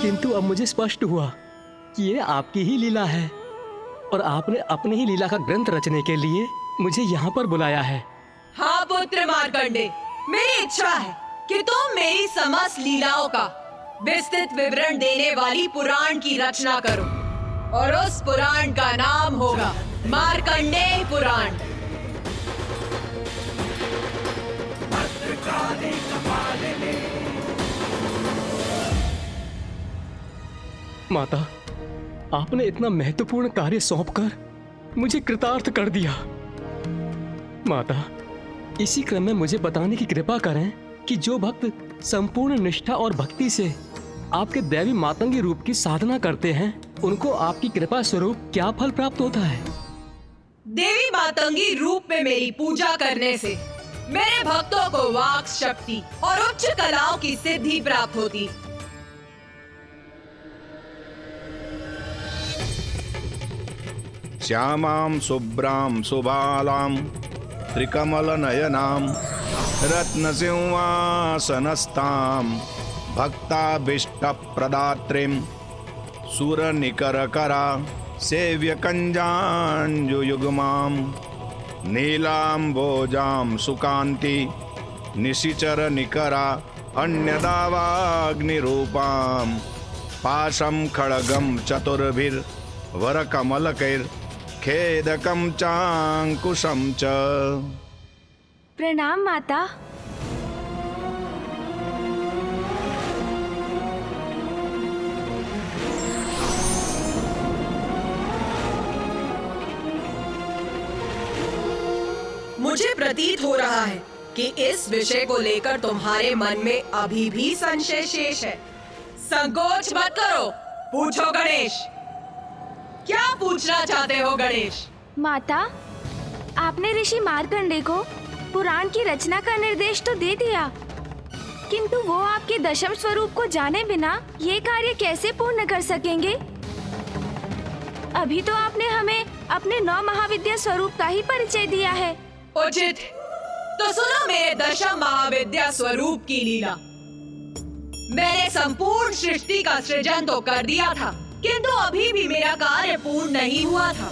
किंतु अब मुझे स्पष्ट हुआ कि ये आपकी ही लीला है और आपने अपनी ही लीला का ग्रंथ रचने के लिए मुझे यहाँ पर बुलाया है। हाँ पुत्र मार्कंडे, मेरी इच्छा है कि तुम मेरी समस्त लीलाओं का विस्तृत विवरण देने वाली पुराण की रचना करो और उस पुराण का नाम होगा मार्कंडेय पुराण। माता, आपने इतना महत्वपूर्ण कार्य सौंपकर मुझे कृतार्थ कर दिया। माता, इसी क्रम में मुझे बताने की कृपा करें कि जो भक्त संपूर्ण निष्ठा और भक्ति से आपके दैवी मातंगी रूप की साधना करते हैं, उनको आपकी कृपा स्वरूप क्या फल प्राप्त होता है? देवी मातंगी रूप में मेरी पूजा करने से मेरे भक्तों को वाक शक्ति और उच्च कलाओं की सिद्धि प्राप्त होती। श्यामां शुभ्रां सुबालां त्रिकमलनयनां रत्नसिंहासनस्थां भक्ताभीष्टप्रदात्रीं सुरनिकरकरा सेव्यकञ्जाञ्जुयुग्मां नीलाम्भोजां सुकान्ति निशिचरनिकरा अन्यदावाग्निरूपां पाशं खड्गं चतुर्भिर्वरकमलकैर्खेदकं चाङ्कुशं च। प्रणाम माता। मुझे प्रतीत हो रहा है कि इस विषय को लेकर तुम्हारे मन में अभी भी संशय शेष है। संकोच मत करो, पूछो गणेश। क्या पूछना चाहते हो गणेश? माता, आपने ऋषि मार्कंडे को पुराण की रचना का निर्देश तो दे दिया, किंतु वो आपके दशम स्वरूप को जाने बिना ये कार्य कैसे पूर्ण कर सकेंगे? अभी तो आपने हमें अपने 9 महाविद्या स्वरूप का ही परिचय दिया है। उचित, तो सुनो मेरे दशम महाविद्या स्वरूप की लीला। मैंने संपूर्ण सृष्टि का सृजन तो कर दिया था, किंतु अभी भी मेरा कार्य पूर्ण नहीं हुआ था,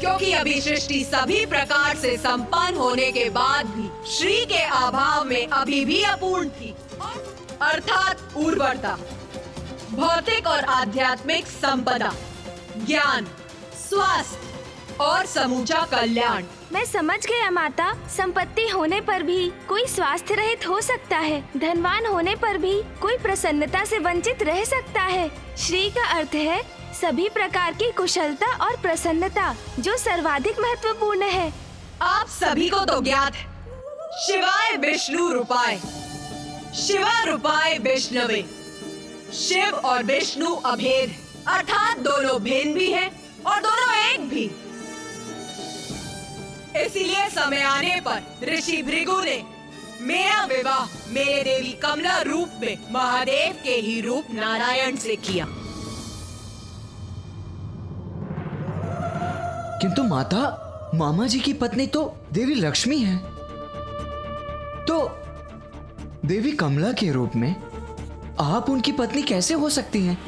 क्योंकि अभी सृष्टि सभी प्रकार से संपन्न होने के बाद भी श्री के अभाव में अभी भी अपूर्ण थी, अर्थात उर्वरता, भौतिक और आध्यात्मिक संपदा, ज्ञान, स्वास्थ्य और समूचा कल्याण। मैं समझ गया माता। संपत्ति होने पर भी कोई स्वास्थ्य रहित हो सकता है, धनवान होने पर भी कोई प्रसन्नता से वंचित रह सकता है। श्री का अर्थ है सभी प्रकार की कुशलता और प्रसन्नता, जो सर्वाधिक महत्वपूर्ण है। आप सभी को तो ज्ञात है, शिवाय विष्णु रूपाय, शिवा रूपाय विष्णवे। शिव और विष्णु अभेद है, अर्थात दोनों भिन्न भी हैं और दोनों एक भी। इसीलिए समय आने पर ऋषि भृगु ने मेरा विवाह मेरे देवी कमला रूप में महादेव के ही रूप नारायण से किया। किंतु माता, मामा जी की पत्नी तो देवी लक्ष्मी है, तो देवी कमला के रूप में आप उनकी पत्नी कैसे हो सकती हैं?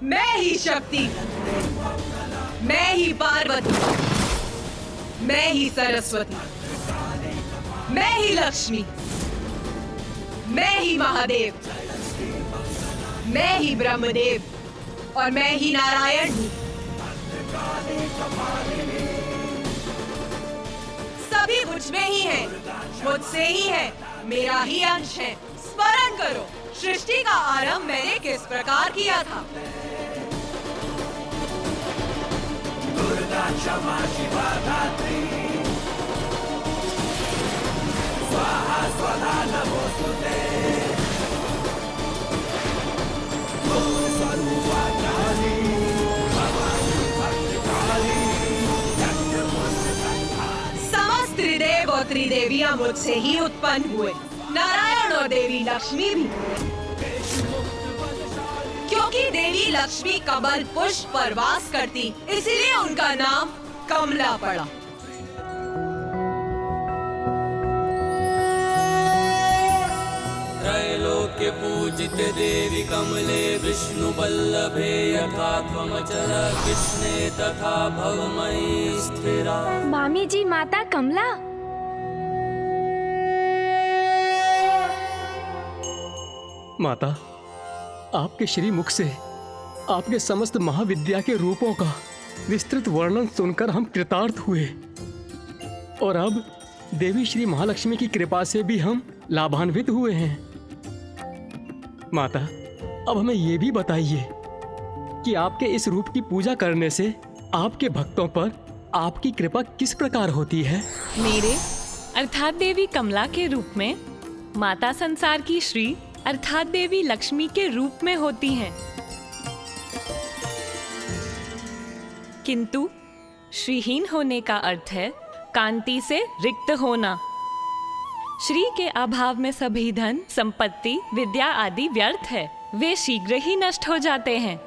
मैं ही शक्ति, मैं ही पार्वती, मैं ही सरस्वती, मैं ही लक्ष्मी, मैं ही महादेव, मैं ही ब्रह्मदेव और मैं ही नारायण हूँ। सभी मुझ में ही है, मुझसे ही है, मेरा ही अंश है। स्मरण करो, सृष्टि का आरंभ मैंने किस प्रकार किया था। दुर्गा क्षमा शिवा धात्री, स्वाहा स्वधा नमोस्तुते, स्वरूपा काली, भवानी भद्रकाली, समस्त त्रिदेव और त्रिदेवियां मुझसे ही उत्पन्न हुए, नारायण और देवी लक्ष्मी भी, क्योंकि देवी लक्ष्मी कमल पुष्प पर वास करती, इसीलिए उनका नाम कमला पड़ा। पूजिते देवी कमले विष्णुवल्लभे यथा त्वमचल कृष्णे तथा भवमयी स्थिरा। मामी जी, माता कमला। माता, आपके श्री मुख से आपके समस्त महाविद्या के रूपों का विस्तृत वर्णन सुनकर हम कृतार्थ हुए, और अब देवी श्री महालक्ष्मी की कृपा से भी हम लाभान्वित हुए हैं। माता, अब हमें ये भी बताइए कि आपके इस रूप की पूजा करने से आपके भक्तों पर आपकी कृपा किस प्रकार होती है? मेरे अर्थात देवी कमला के रूप में माता संसार की श्री अर्थात देवी लक्ष्मी के रूप में होती हैं। किंतु श्रीहीन होने का अर्थ है कांति से रिक्त होना। श्री के अभाव में सभी धन, संपत्ति, विद्या आदि व्यर्थ है, वे शीघ्र ही नष्ट हो जाते हैं।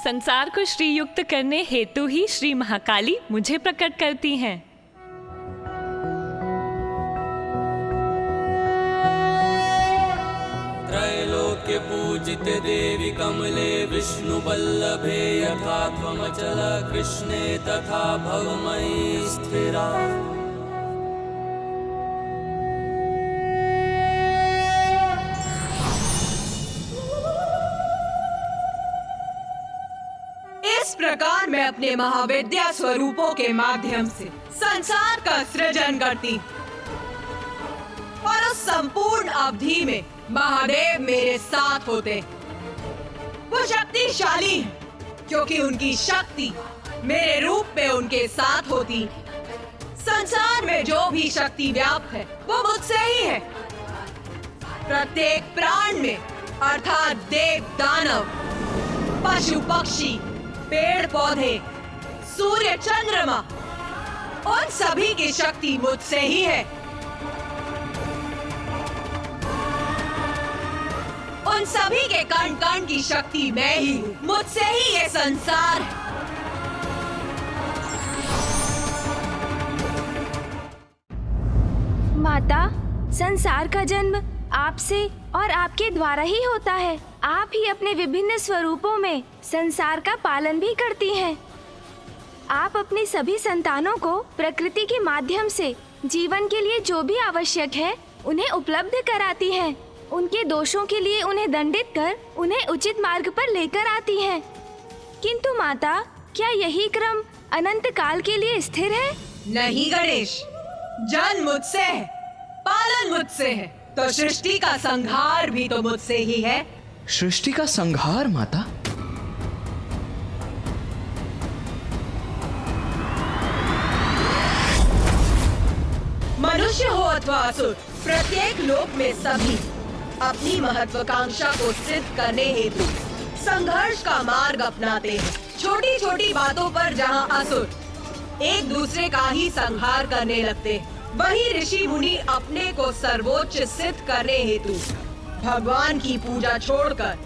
संसार को श्री युक्त करने हेतु ही श्री महाकाली मुझे प्रकट करती हैं। त्रैलोक्य पूजिते देवी कमले विष्णुवल्लभे यथा त्वमचल कृष्णे तथा भवमयी स्थिरा। इस प्रकार मैं अपने महाविद्या स्वरूपों के माध्यम से संसार का सृजन करती, और उस संपूर्ण अवधि में महादेव मेरे साथ होते। वो शक्तिशाली हैं, क्योंकि उनकी शक्ति मेरे रूप में उनके साथ होती। संसार में जो भी शक्ति व्याप्त है वो मुझसे ही है। प्रत्येक प्राण में अर्थात देव, दानव, पशु, पक्षी, पेड़ पौधे, सूर्य, चंद्रमा, उन सभी की शक्ति मुझसे ही है। उन सभी के कण कण की शक्ति मैं ही हूँ। मुझसे ही ये संसार है। माता, संसार का जन्म आपसे और आपके द्वारा ही होता है। आप ही अपने विभिन्न स्वरूपों में संसार का पालन भी करती हैं। आप अपनी सभी संतानों को प्रकृति के माध्यम से जीवन के लिए जो भी आवश्यक है उन्हें उपलब्ध कराती हैं। उनके दोषों के लिए उन्हें दंडित कर उन्हें उचित मार्ग पर लेकर आती हैं। किंतु माता, क्या यही क्रम अनंत काल के लिए स्थिर है? नहीं गणेश, जन्म मुझसे है, पालन मुझसे है, तो सृष्टि का संहार भी तो मुझसे ही है। सृष्टि का संहार माता? मनुष्य हो अथवा असुर, प्रत्येक लोक में सभी अपनी महत्वाकांक्षा को सिद्ध करने हेतु संघर्ष का मार्ग अपनाते हैं। छोटी छोटी बातों पर जहां असुर एक दूसरे का ही संहार करने लगते हैं, वही ऋषि मुनि अपने को सर्वोच्च सिद्ध करने हेतु भगवान की पूजा छोड़कर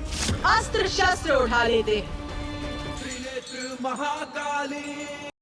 अस्त्र शस्त्र उठा लेते हैं। महाकाली